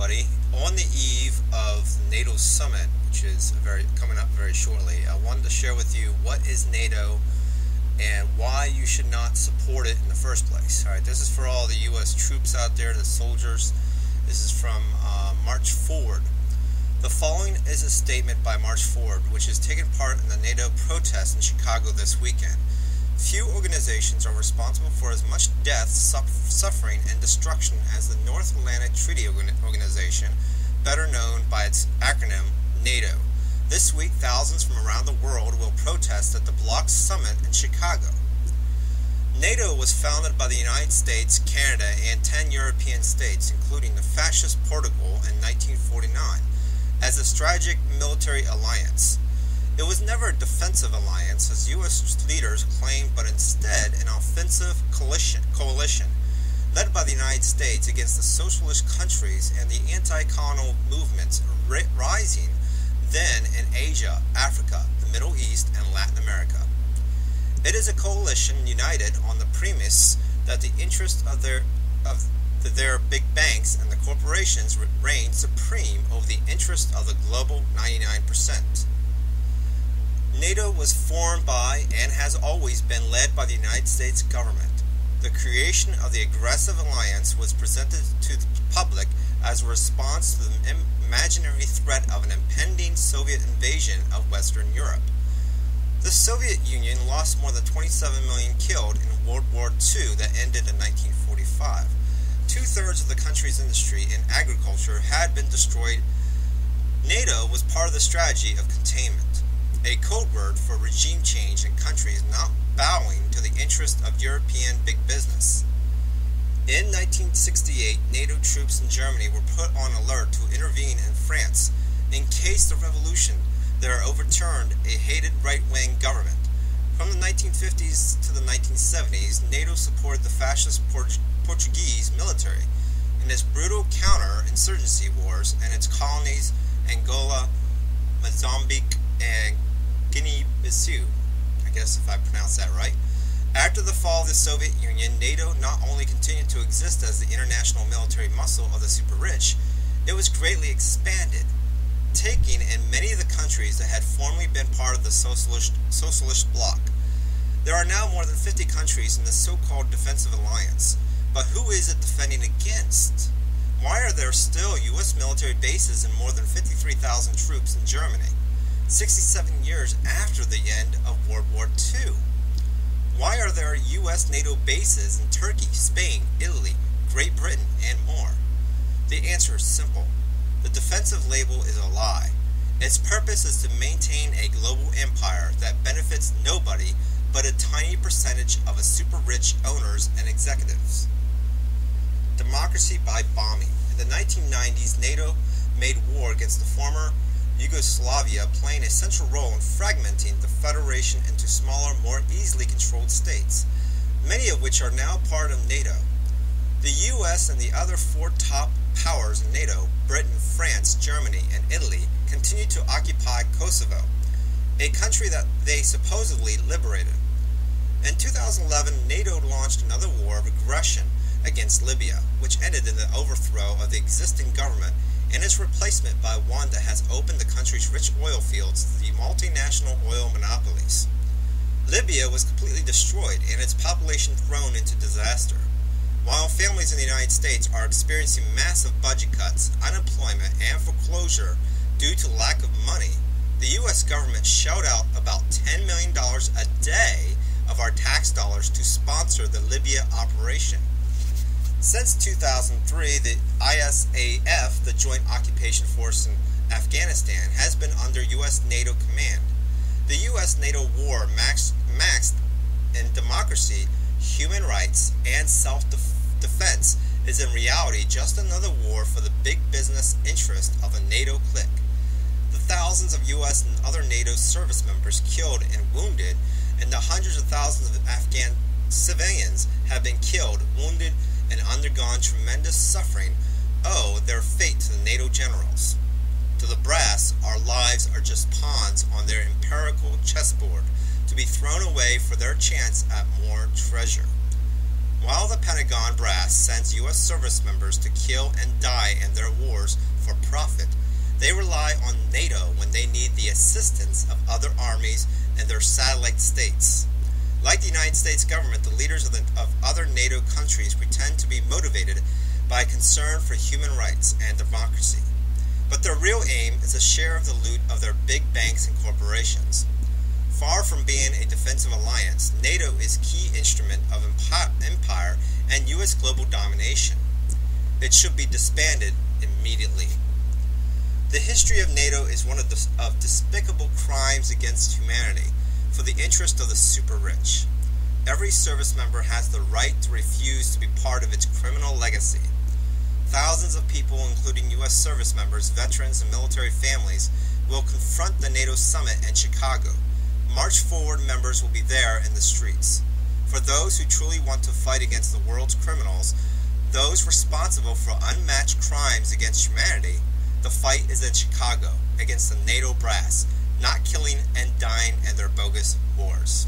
everybody. On the eve of the NATO summit, which is coming up very shortly, I wanted to share with you what is NATO and why you should not support it in the first place. All right, this is for all the U.S. troops out there, the soldiers. This is from March Forward. The following is a statement by March Forward, which has taken part in the NATO protest in Chicago this weekend. Few organizations are responsible for as much death, suffering, and destruction as the North Atlantic Treaty Organization, better known by its acronym NATO. This week, thousands from around the world will protest at the bloc summit in Chicago. NATO was founded by the United States, Canada, and 10 European states, including the fascist Portugal in 1949, as a strategic military alliance. It was never a defensive alliance, as U.S. leaders claimed, but instead an offensive coalition led by the United States against the socialist countries and the anti-colonial movements rising then in Asia, Africa, the Middle East, and Latin America. It is a coalition united on the premise that the interests of their big banks and the corporations reign supreme over the interests of the global 99%. NATO was formed by and has always been led by the United States government. The creation of the aggressive alliance was presented to the public as a response to the imaginary threat of an impending Soviet invasion of Western Europe. The Soviet Union lost more than 27 million killed in World War II that ended in 1945. Two-thirds of the country's industry and agriculture had been destroyed. NATO was part of the strategy of containment, a code word for regime change in countries not bowing to the interest of European big business. In 1968, NATO troops in Germany were put on alert to intervene in France in case the revolution there overturned a hated right-wing government. From the 1950s to the 1970s, NATO supported the fascist Portuguese military in its brutal counter-insurgency wars and its colonies Angola, Mozambique, and Guinea-Bissau, I guess if I pronounced that right. After the fall of the Soviet Union, NATO not only continued to exist as the international military muscle of the super-rich, it was greatly expanded, taking in many of the countries that had formerly been part of the socialist bloc. There are now more than 50 countries in the so-called defensive alliance, but who is it defending against? Why are there still U.S. military bases and more than 53,000 troops in Germany, 67 years after the end of World War II? Why are there U.S. NATO bases in Turkey, Spain, Italy, Great Britain, and more? The answer is simple. The defensive label is a lie. Its purpose is to maintain a global empire that benefits nobody but a tiny percentage of a super-rich owners and executives. Democracy by bombing. In the 1990s, NATO made war against the former Yugoslavia, playing a central role in fragmenting the federation into smaller, more easily controlled states, many of which are now part of NATO. The U.S. and the other four top powers in NATO, Britain, France, Germany, and Italy, continue to occupy Kosovo, a country that they supposedly liberated. In 2011, NATO launched another war of aggression against Libya, which ended in the overthrow of the existing government and its replacement by one that has opened the country's rich oil fields to the multinational oil monopolies. Libya was completely destroyed and its population thrown into disaster. While families in the United States are experiencing massive budget cuts, unemployment, and foreclosure due to lack of money, the U.S. government shelled out about $10 million a day of our tax dollars to sponsor the Libya operation. Since 2003, the ISAF, the Joint Occupation Force in Afghanistan, has been under U.S. NATO command. The U.S.-NATO war maxed in democracy, human rights, and self-defense is in reality just another war for the big business interest of a NATO clique. The thousands of U.S. and other NATO service members killed and wounded, and the hundreds of thousands of Afghan civilians have been killed, wounded, and undergone tremendous suffering owe their fate to the NATO generals. To the brass, our lives are just pawns on their empirical chessboard to be thrown away for their chance at more treasure. While the Pentagon brass sends U.S. service members to kill and die in their wars for profit, they rely on NATO when they need the assistance of other armies and their satellite states. Like the United States government, the leaders of other NATO countries pretend to be motivated by concern for human rights and democracy. But their real aim is a share of the loot of their big banks and corporations. Far from being a defensive alliance, NATO is a key instrument of empire and U.S. global domination. It should be disbanded immediately. The history of NATO is one of despicable crimes against humanity for the interest of the super rich. Every service member has the right to refuse to be part of its criminal legacy. Thousands of people, including U.S. service members, veterans, and military families, will confront the NATO summit in Chicago. March Forward members will be there in the streets. For those who truly want to fight against the world's criminals, those responsible for unmatched crimes against humanity, the fight is in Chicago, against the NATO brass, not killing and dying in their bogus wars.